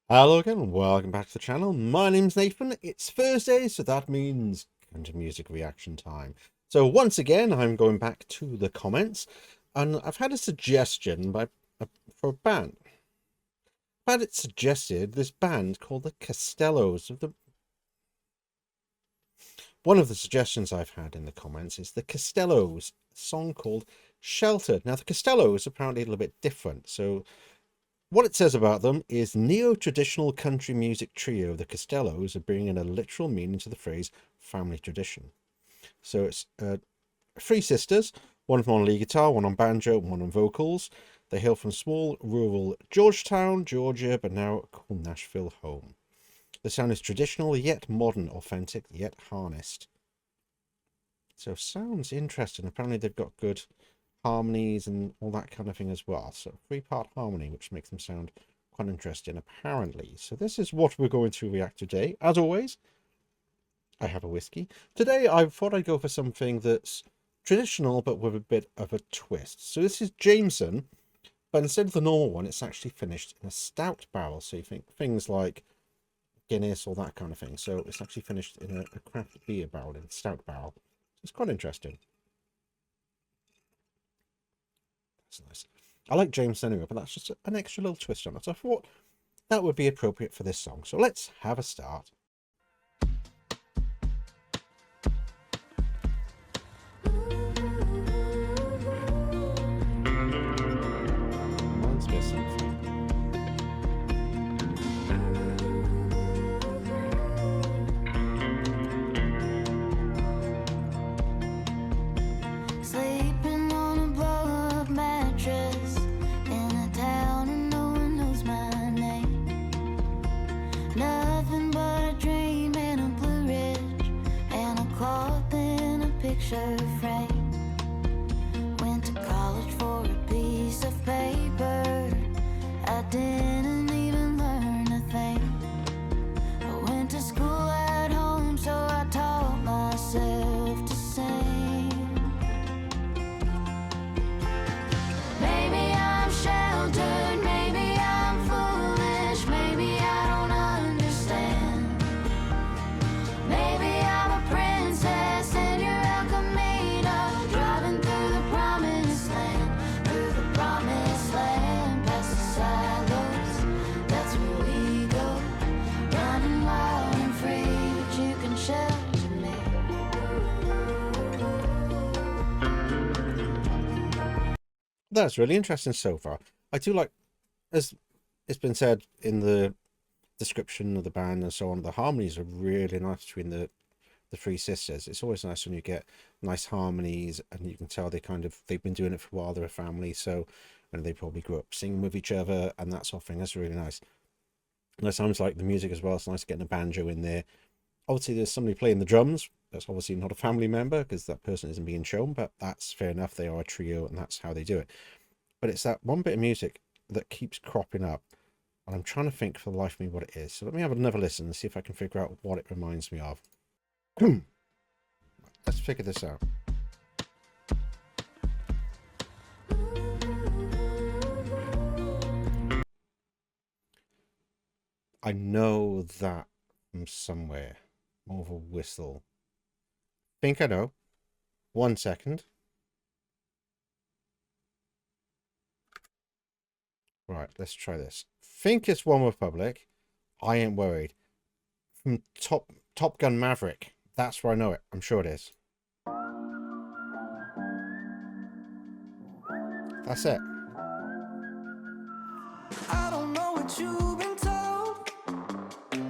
Hello again, welcome back to the channel. My name's Nathan. It's Thursday, so that means country music reaction time. So once again, I'm going back to the comments, and I've had a suggestion for a band. I've had it suggested this band called the Castellows. One of the suggestions I've had in the comments is the Castellows, a song called Sheltered. Now the Castellows are apparently a little bit different, so what it says about them is neo-traditional country music trio, the Castellows, are bringing a literal meaning to the phrase family tradition. So it's three sisters, one on lead guitar, one on banjo, and one on vocals. They hail from small rural Georgetown, Georgia, but now call Nashville home. The sound is traditional, yet modern, authentic, yet harnessed. So sounds interesting. Apparently they've got good harmonies and all that kind of thing as well. So three-part harmony, which makes them sound quite interesting apparently. So this is what we're going to react to today. As always, I have a whiskey. Today I thought I'd go for something that's traditional but with a bit of a twist. So this is Jameson, but instead of the normal one, it's actually finished in a stout barrel. So you think things like Guinness, all that kind of thing. So it's actually finished in a craft beer barrel, in a stout barrel. It's quite interesting. Nice. I like James anyway, but that's just an extra little twist on it. So I thought that would be appropriate for this song. So let's have a start. Reminds me of something. Picture frame. Went to college for a piece of paper. I didn't even learn a thing. I went to school at home, so I taught myself to sing. Maybe I'm sheltered, maybe I'm foolish, maybe I don't understand. Maybe I'm a princess and you're driving through the promised land, past the silos, that's where we go, running wild and free, but you can shelter me. That's really interesting so far. I do like, as it's been said in the description of the band and so on, the harmonies are really nice between the three sisters. It's always nice when you get nice harmonies and you can tell they've been doing it for a while. They're a family, so and they probably grew up singing with each other and that sort of thing. That's really nice. And it sounds like the music as well. It's nice getting a banjo in there. Obviously there's somebody playing the drums. That's obviously not a family member because that person isn't being shown, but that's fair enough. They are a trio and that's how they do it. But it's that one bit of music that keeps cropping up and I'm trying to think for the life of me what it is. So let me have another listen and see if I can figure out what it reminds me of. Let's figure this out. I know that from somewhere. More of a whistle. Think I know. 1 second. Right, let's try this. Think it's One Republic. I ain't worried. From Top Gun Maverick. That's where I know it. I'm sure it is. That's it. I don't know what you've been told,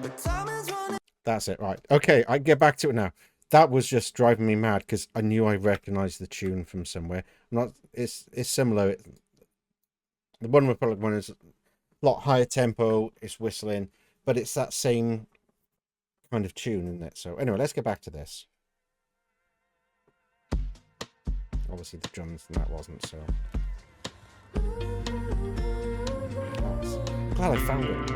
but time is running. That's it, right. Okay, I can get back to it now. That was just driving me mad because I knew I recognized the tune from somewhere. It's similar. The One Republic one is a lot higher tempo, it's whistling, but it's that same kind of tune, isn't it? So anyway, let's get back to this. Obviously the drums and that wasn't, so glad I found it.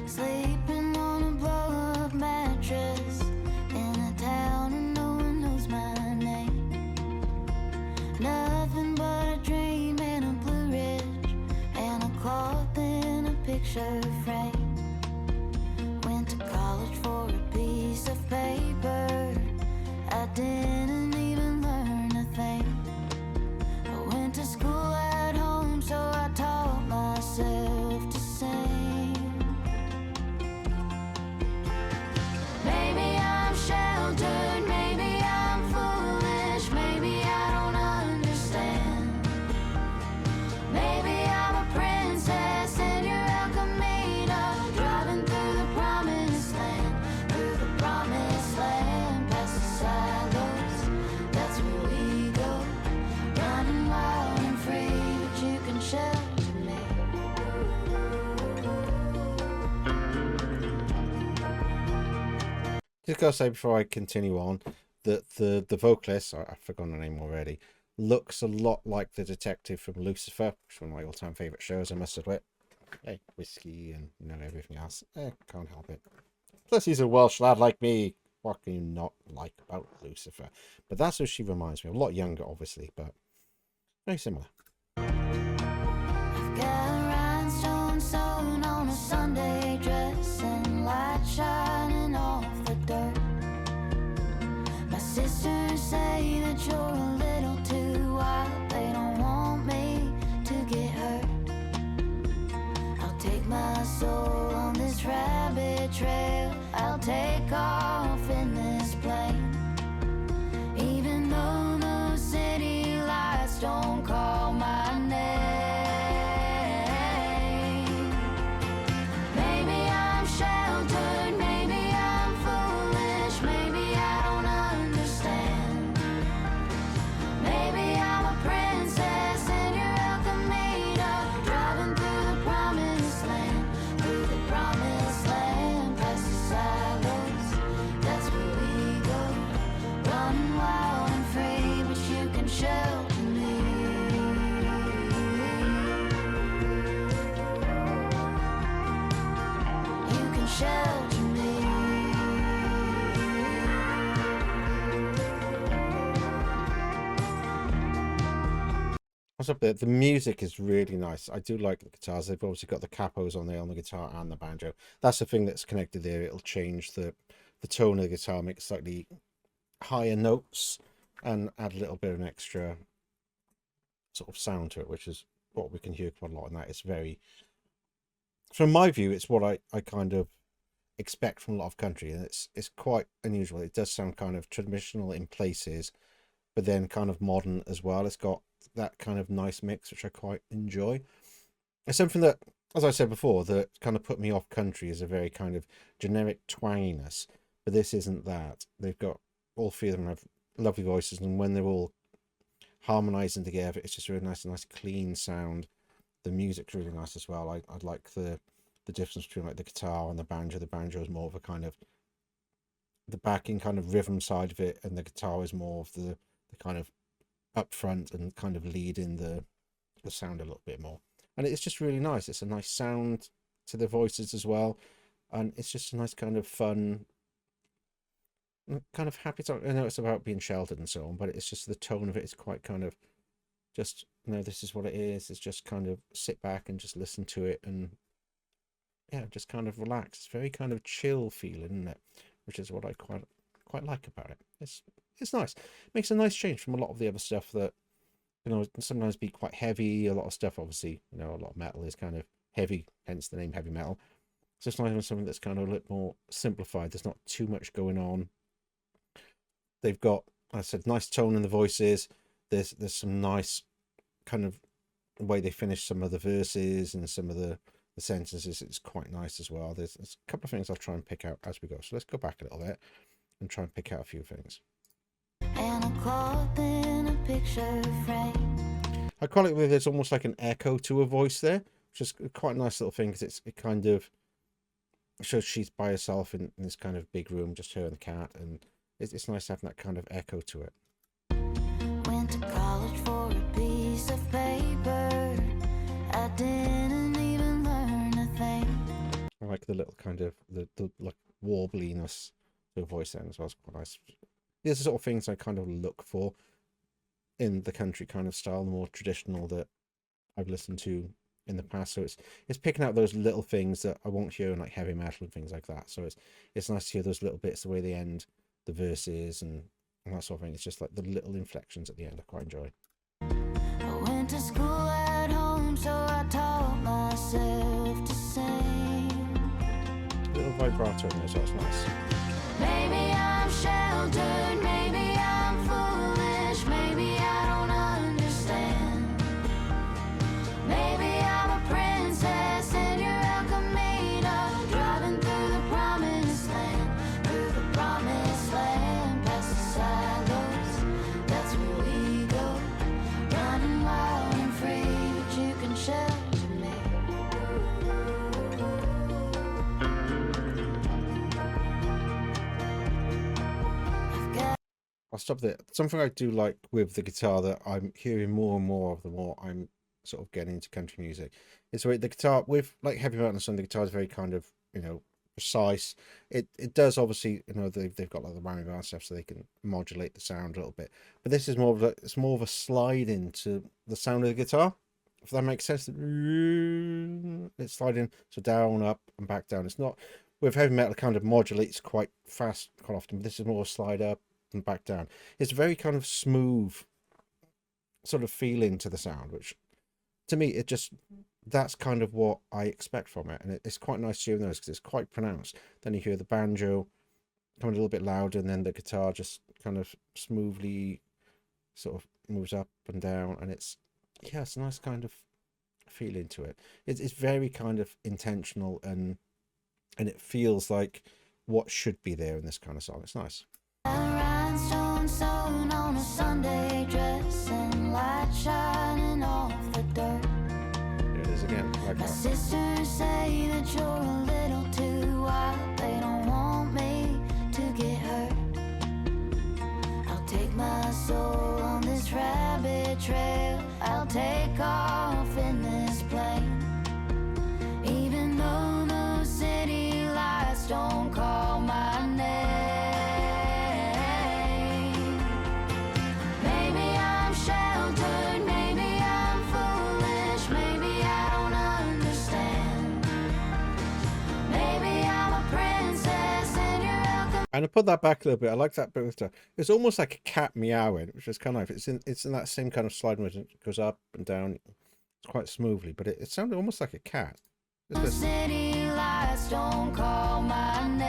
Sleeping on a blow-up mattress didn't even learn a thing. I went to school at home, so I taught myself to sing. Maybe I'm sheltered, maybe I'm foolish, maybe I don't understand. Maybe I'm a princess and you're El Camino, driving through the promised land, past the silos. That's where we go, running wild and free, but you can shelter me. Just gotta say before I continue on that the vocalist, I've forgotten her name already, looks a lot like the detective from Lucifer, which is one of my all-time favorite shows, I must admit. Hey, whiskey and everything else. Can't help it. Plus he's a Welsh lad like me. What can you not like about Lucifer? But that's who she reminds me of. A lot younger, obviously, but very similar. I've got rhinestones sewn on a Sunday dress and light shining off the dirt. My sisters say that you're a little too wild. They don't want me to get hurt. I'll take my soul on this rabbit trail. I'll take off in this plane. Even though those city lights don't call my name. Maybe I'm sheltered, maybe I'm foolish, maybe I don't understand. Maybe I'm a princess and you're El Camino, driving through the promised land, past the silos. That's where we go, running wild and free, but you can shelter me. You can shelter me. What's up there? The music is really nice. I do like the guitars. They've obviously got the capos on there on the guitar and the banjo. That's the thing that's connected there. It'll change the tone of the guitar, make slightly higher notes, and add a little bit of an extra sort of sound to it, which is what we can hear quite a lot. And that is very, from my view, it's what I kind of expect from a lot of country, and it's quite unusual. It does sound kind of traditional in places, but then kind of modern as well. It's got that kind of nice mix, which I quite enjoy. It's something that, as I said before, that kind of put me off country is a very kind of generic twanginess, but this isn't that. They've got, all three of them have lovely voices, and when they're all harmonizing together, it's just really nice clean sound. The music's really nice as well. I like the difference between like the guitar and the banjo. The banjo is more of a kind of the backing kind of rhythm side of it, and the guitar is more of the kind of up front and kind of leading the sound a little bit more. And it's just really nice. It's a nice sound to the voices as well, and it's just a nice kind of fun, kind of happy song. I know it's about being sheltered and so on, but it's just the tone of it is quite kind of just, this is what it is. It's just kind of sit back and just listen to it, and yeah, just kind of relax. It's very kind of chill feeling, isn't it? Which is what I quite like about it. It's nice. It makes a nice change from a lot of the other stuff that, can sometimes be quite heavy. A lot of stuff, obviously, a lot of metal is kind of heavy, hence the name heavy metal. So it's nice when something that's kind of a little more simplified. There's not too much going on. They've got, like I said, nice tone in the voices. There's some nice kind of way they finish some of the verses and some of the sentences. It's quite nice as well. There's a couple of things I'll try and pick out as we go. So let's go back a little bit and try and pick out a few things. And a cloth in a picture frame. I quite like that there's almost like an echo to a voice there, which is quite a nice little thing, because it kind of shows she's by herself in this kind of big room, just her and the cat, and it's nice having that kind of echo to it. Went to college for a piece of paper. I didn't even learn a thing. I like the little kind of the like warbliness to a voice then as well. It's quite nice. These are the sort of things I kind of look for in the country kind of style, the more traditional that I've listened to in the past. So it's picking out those little things that I won't hear in like heavy metal and things like that. So it's nice to hear those little bits, the way they end the verses, and and that sort of thing. It's just like the little inflections at the end I quite enjoy. I went to school at home, so I taught myself to sing. Little vibrato in there, so it's nice. Maybe I'm sheltered, maybe I'm foolish, maybe I don't understand. Maybe I'm a princess and you're El Camino, driving through the promised land, past the silos. That's where we go, running wild and free, but you can shelter me. I'll stop there. Something I do like with the guitar that I'm hearing more and more of the more I'm sort of getting into country music is the guitar with like heavy metal and some the guitar is very kind of, you know, precise. It does obviously, you know, they've got like the whammy bar stuff so they can modulate the sound a little bit, but this is more of it's more of a slide into the sound of the guitar, if that makes sense. It's sliding so down, up and back down. It's not with heavy metal, it kind of modulates quite fast quite often, but this is more a slide up and back down. It's very kind of smooth sort of feeling to the sound, which to me it just, that's kind of what I expect from it, and it's quite nice hearing those because it's quite pronounced. Then you hear the banjo coming a little bit louder, and then the guitar just kind of smoothly sort of moves up and down, and it's, yeah, it's a nice kind of feeling to it. It's very kind of intentional, and it feels like what should be there in this kind of song. It's nice. Rhinestones sewn on a Sunday dress and light shining off the dirt. Here it is again. Like My that. sisters say that you're a little too wild. They don't want me to get hurt. I'll take my soul on this rabbit trail. I'll take off in this plane. Even though those city lights don't call my name. Maybe I'm sheltered, maybe I'm foolish, maybe I don't understand. Maybe I'm a princess and you're welcome. And I put that back a little bit. I like that bit with the, it's almost like a cat meowing, which is kind of, it's in that same kind of slide motion. It goes up and down quite smoothly, but it sounded almost like a cat. Just listen. City lights don't call my name.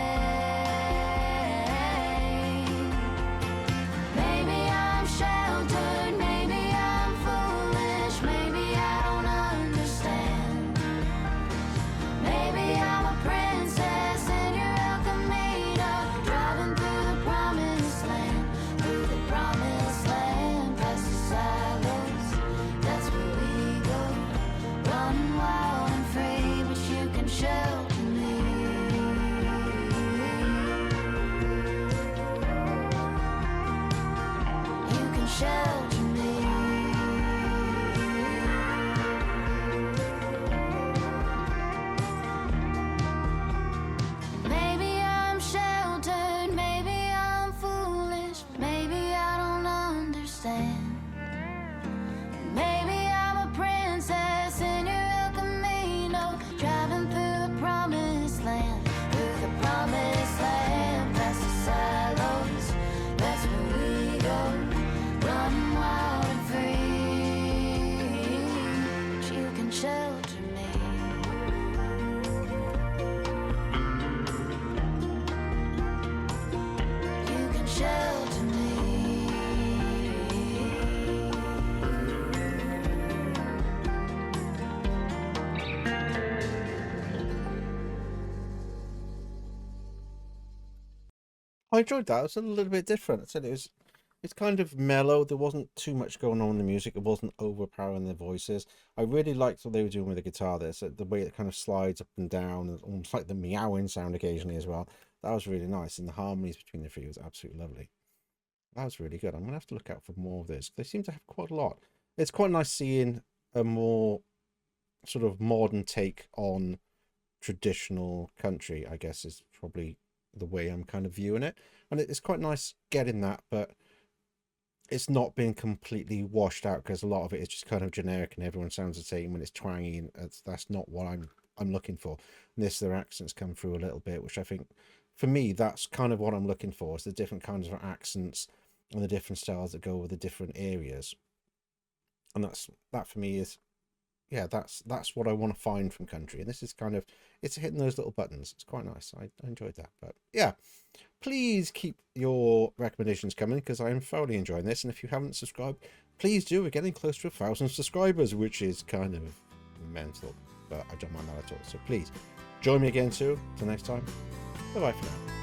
Maybe I'm sheltered, maybe I'm foolish, maybe I don't understand. Maybe I'm a princess and you're El Camino, driving through the promised land, past the silos. That's where we go, running wild and free, but you can shelter me. You can shelter me. Maybe I'm sheltered, maybe I'm foolish, maybe I don't understand. Maybe I'm a princess and you're El Camino, driving through the promised land, past the silos. That's where we go, running wild and free. But you can shelter me. You can shelter me. I enjoyed that. It was a little bit different. I said it's kind of mellow. There wasn't too much going on in the music. It wasn't overpowering the voices. I really liked what they were doing with the guitar there. So the way it kind of slides up and down, and almost like the meowing sound occasionally as well. That was really nice. And the harmonies between the three was absolutely lovely. That was really good. I'm gonna have to look out for more of this. They seem to have quite a lot. It's quite nice seeing a more sort of modern take on traditional country, I guess, is probably the way I'm kind of viewing it. And it's quite nice getting that, but it's not being completely washed out because a lot of it is just kind of generic and everyone sounds the same when it's twangy, and that's not what I'm looking for. And this, their accents come through a little bit, which I think for me that's kind of what I'm looking for, is the different kinds of accents and the different styles that go with the different areas. And that for me is, yeah, that's what I want to find from country. And this is kind of, it's hitting those little buttons. It's quite nice. I enjoyed that. But yeah, please keep your recommendations coming, because I am thoroughly enjoying this. And if you haven't subscribed, please do. We're getting close to 1,000 subscribers, which is kind of mental, but I don't mind that at all. So please join me again soon. Till next time, bye bye for now.